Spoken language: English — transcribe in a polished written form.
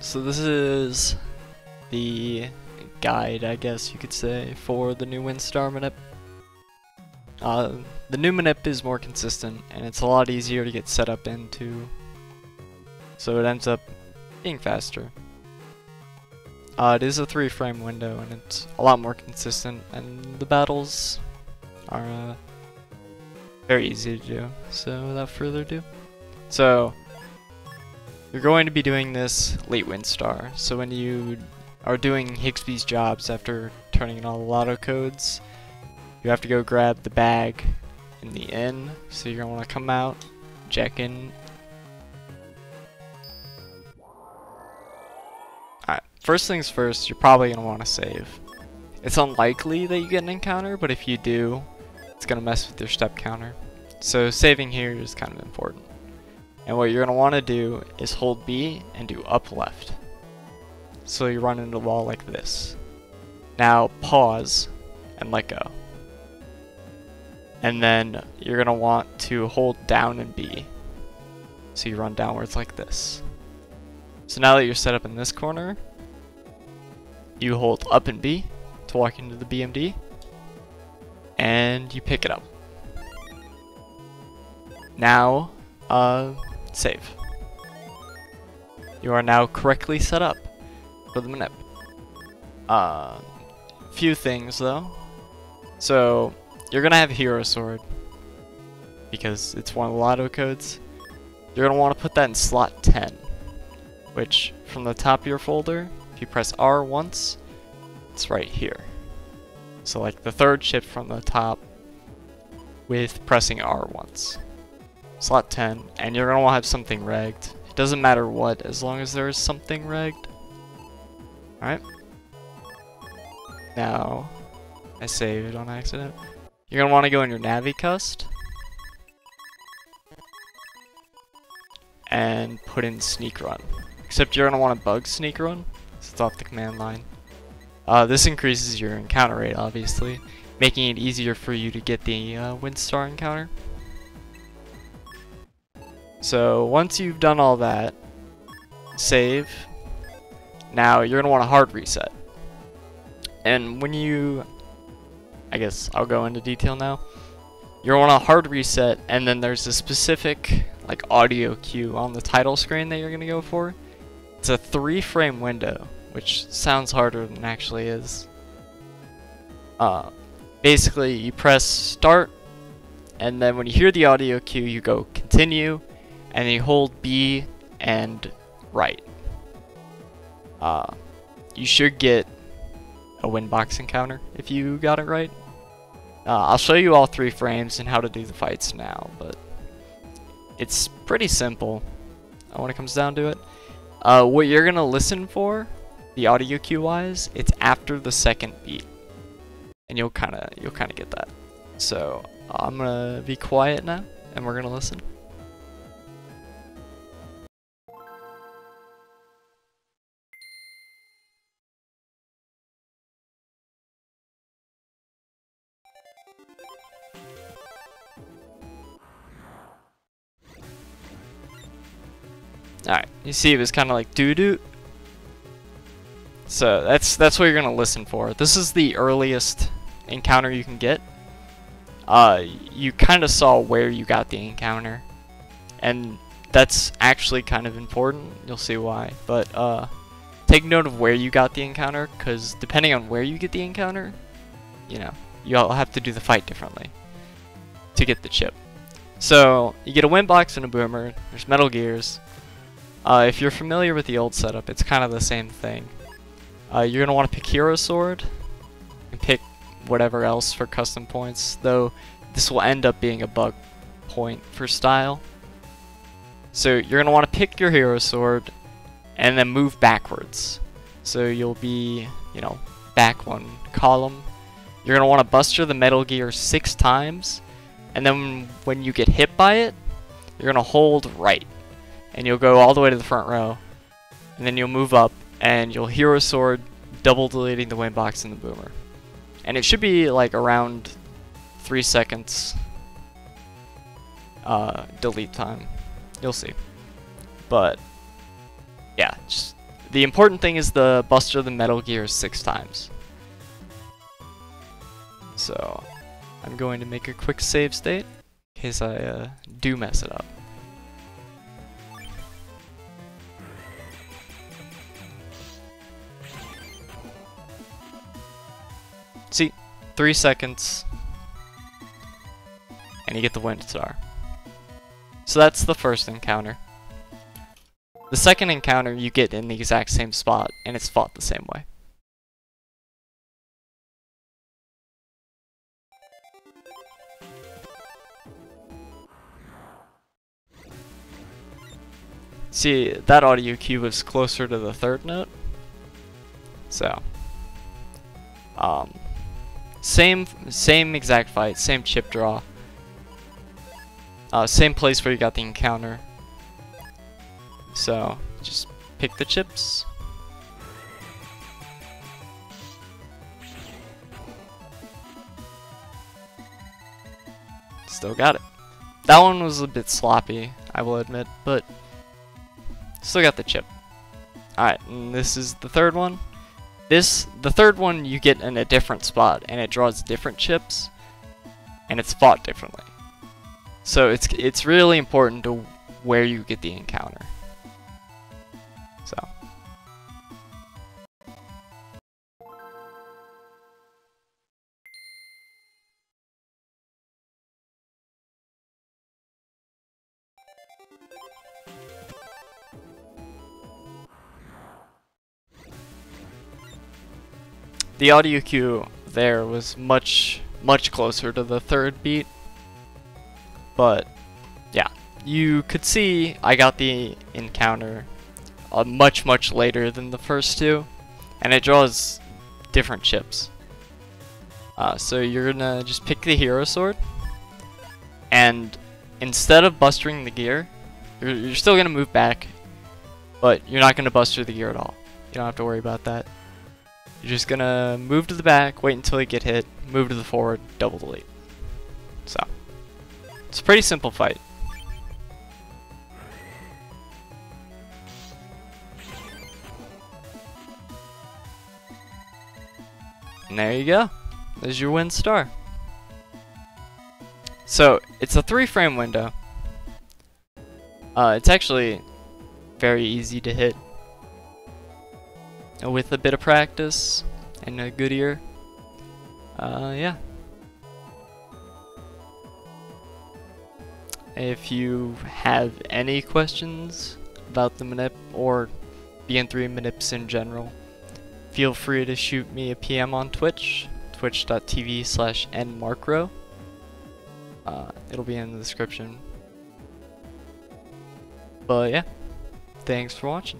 So this is the guide, I guess you could say, for the new Windstar manip. The new manip is more consistent, and it's a lot easier to get set up into, so it ends up being faster. It is a 3-frame window, and it's a lot more consistent, and the battles are very easy to do. So without further ado, so you're going to be doing this late Windstar. So when you are doing Higsby's jobs after turning in all the lotto codes, you have to go grab the bag in the inn. So you're gonna want to come out, check in. Alright, first things first, you're probably gonna want to save. It's unlikely that you get an encounter, but if you do, it's gonna mess with your step counter. So saving here is kind of important. And what you're going to want to do is hold B and do up left. So you run into the wall like this. Now pause and let go. And then you're going to want to hold down and B. So you run downwards like this. So now that you're set up in this corner, you hold up and B to walk into the BMD. And you pick it up. Now, save. You are now correctly set up for the manip. Few things though. So you're gonna have Hero Sword because it's one of the lotto codes. You're gonna want to put that in slot 10, which from the top of your folder, if you press R once, it's right here. So like the third chip from the top with pressing R once. Slot 10, and you're going to want to have something regged. It doesn't matter what, as long as there is something regged. Alright. Now, I saved on accident. You're going to want to go in your Navi cust and put in Sneak Run. Except you're going to want to bug Sneak Run, so it's off the command line. This increases your encounter rate, obviously, making it easier for you to get the Windstar encounter. So once you've done all that, save. Now you're going to want a hard reset. And when you, I guess I'll go into detail now. You're going to want a hard reset, and then there's a specific like audio cue on the title screen that you're going to go for. It's a 3-frame window, which sounds harder than it actually is. Basically you press start, and then when you hear the audio cue you go continue, and then you hold B and right. You should get a Winbox encounter if you got it right. I'll show you all 3 frames and how to do the fights now, but it's pretty simple when it comes down to it. What you're gonna listen for, the audio cue wise, it's after the second beat, and you'll kind of get that. So I'm gonna be quiet now, and we're gonna listen. Alright, you see it was kind of like doo-doo. So that's what you're gonna listen for. This is the earliest encounter you can get. You kind of saw where you got the encounter, and that's actually kind of important. You'll see why. But take note of where you got the encounter, because depending on where you get the encounter, you know, you'll have to do the fight differently to get the chip. So you get a Winbox and a Boomer. There's Metal Gears. If you're familiar with the old setup, it's kind of the same thing. You're going to want to pick Hero Sword and pick whatever else for custom points, though this will end up being a bug point for style. So you're going to want to pick your Hero Sword and then move backwards. So you'll be, you know, back 1 column. You're going to want to buster the Metal Gear 6 times, and then when you get hit by it, you're going to hold right. And you'll go all the way to the front row, and then you'll move up, and you'll Hero Sword, double deleting the Winbox and the Boomer. And it should be like around 3 seconds delete time. You'll see. But yeah, just the important thing is the Buster the Metal Gear 6 times. So I'm going to make a quick save state in case I do mess it up. See, 3 seconds, and you get the wind star. So that's the first encounter. The second encounter you get in the exact same spot, and it's fought the same way. See, that audio cue was closer to the third note. So, same exact fight, same chip draw. Same place where you got the encounter. So, just pick the chips. Still got it. That one was a bit sloppy, I will admit, but still got the chip. Alright, and this is the third one. The third one you get in a different spot, and it draws different chips, and it's fought differently. So it's really important to where you get the encounter. So. The audio cue there was much closer to the third beat, but yeah, you could see I got the encounter much later than the first two, and it draws different chips. So you're gonna just pick the hero sword, and instead of bustering the gear, you're still gonna move back, but you're not gonna buster the gear at all. You don't have to worry about that. You're just gonna move to the back, wait until you get hit, move to the forward, double delete. So, it's a pretty simple fight. And there you go. There's your win star. So, it's a 3-frame window. It's actually very easy to hit. With a bit of practice and a good ear. Yeah. If you have any questions about the manip or BN3 manips in general, feel free to shoot me a PM on Twitch, twitch.tv/nmarkro. It'll be in the description. But yeah, thanks for watching.